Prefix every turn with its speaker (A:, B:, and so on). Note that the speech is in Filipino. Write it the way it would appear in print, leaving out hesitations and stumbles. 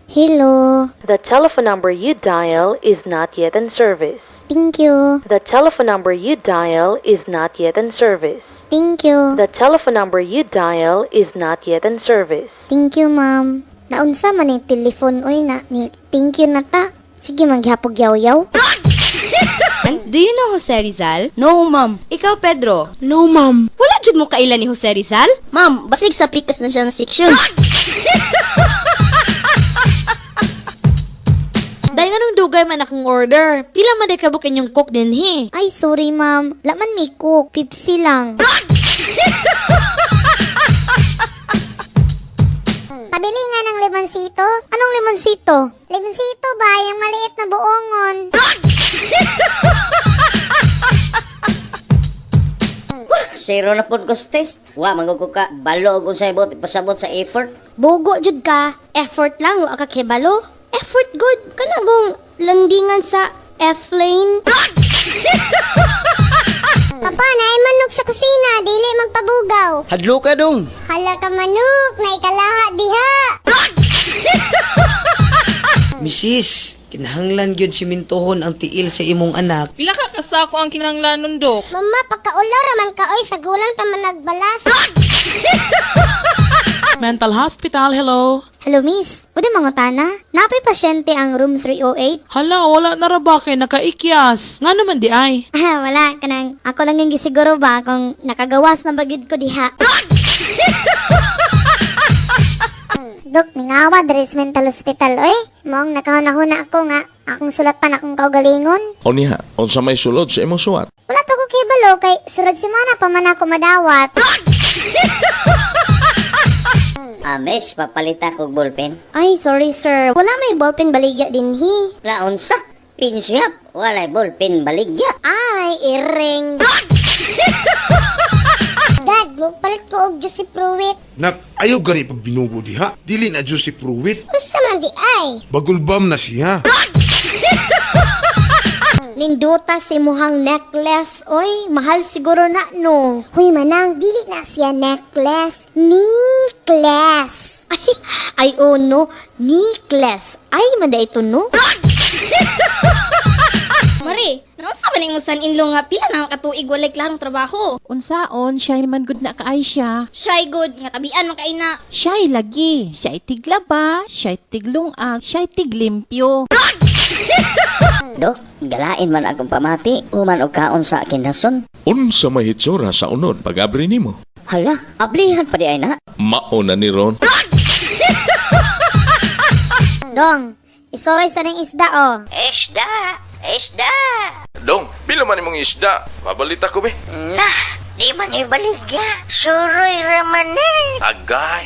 A: Hello.
B: The telephone number you dial is not yet in service.
A: Thank you.
B: The telephone number you dial is not yet in service.
A: Thank you.
B: The telephone number you dial is not yet in service.
A: Thank you, ma'am. Naunsa man ni telephone oy na ni. Thank you na ta. Sige, maghapog yaw-yaw.
C: Do you know Jose Rizal?
D: No, ma'am.
C: Ikaw, Pedro?
D: No, ma'am.
C: Wala jud mo kailan ni Jose Rizal?
D: Ma'am, basig sa pikas na siya ng section.
E: Dahil nga nung dugay man akong order. Pila man day kabukin yung cook din he.
A: Ay, sorry, ma'am. Laman may cook. Pepsi lang.
F: Pabili nga ng limonsito.
A: Anong limonsito?
F: Limonsito ba? Yung maliit na buongon.
D: Zero na po ko sa test. Wa, mangugo ka. Balo kung sa ibot, pasabot sa effort.
A: Bogo jud ka. Effort lang, wa ka kibalo. Effort good. Kanagong landingan sa F-lane.
F: Papa, naay manok sa kusina. Dili magpabugaw.
G: Hadlo ka dong.
F: Hala ka manok. Naikalaha diha.
G: Mrs., kinahanglan gyud simintohon ang tiil sa imong anak.
H: Pila ka kasako ang kinahanglanon, Dok?
F: Mama, pagkaulor raman ka. Oy, sa gulang pa man nagbalas.
I: Mental hospital, hello.
A: Hello, miss. Pwede mga tana? Napay pasyente ang room 308?
I: Hala, wala na ra ba kay nakaikyas? Nga naman di ay.
A: Ah, wala. Kanang, ako lang yung gisiguro ba kung nakagawas na bagid ko diha.
F: Dok, mingawa. Dres mental hospital. Oy, mong nakahuna-huna ako nga. Akong sulatan akong kaugalingon.
J: O niya, unsa may sulod sa imong suwat?
F: Wala pa ko kibalo kay surad si mana pa man ako madawat.
D: Miss, papalita ko ballpen.
A: Ay, sorry sir. Wala may ballpen baligya din hi.
D: Laon sa? Pinsyap. Walay ballpen baligya.
A: Ay, iring.
F: Dad, palit ko og Juicy Fruit.
K: Nak, ayaw gani pag binugo diha. Dili na Juicy Fruit.
F: Usa man di ay.
K: Bagulbam na siya.
A: Ninduta si muhang necklace. Oy, mahal siguro na, no?
F: Huy manang, dili na siya necklace. Necklace.
A: Ay, oh no. Necklace. Ay, manda ito, no?
C: Mari, naunsa man imong son-in-law nga pila na katuig walay klarong trabaho?
E: Unsaon, siya man good na kaay siya.
C: Shy good nga tabian man kay na.
E: Siya'y lagi. Siya'y tiglaba, siya'y tiglungag, siya'y tiglimpyo.
D: Dok, galain man akong pamati. Uman o kaon sa kinhason.
J: Unsa may hitsura sa unod pag-abri nimo?
D: Hala, ablihan pa di ay na.
J: Mauna ni Ron.
A: Dong, isoray sa ning isda, oh.
D: Isda! Isda!
J: Dong, pila man imong isda? Pabalita ko be.
D: Nah, di man ibaligya. Suroy raman eh.
J: Agay.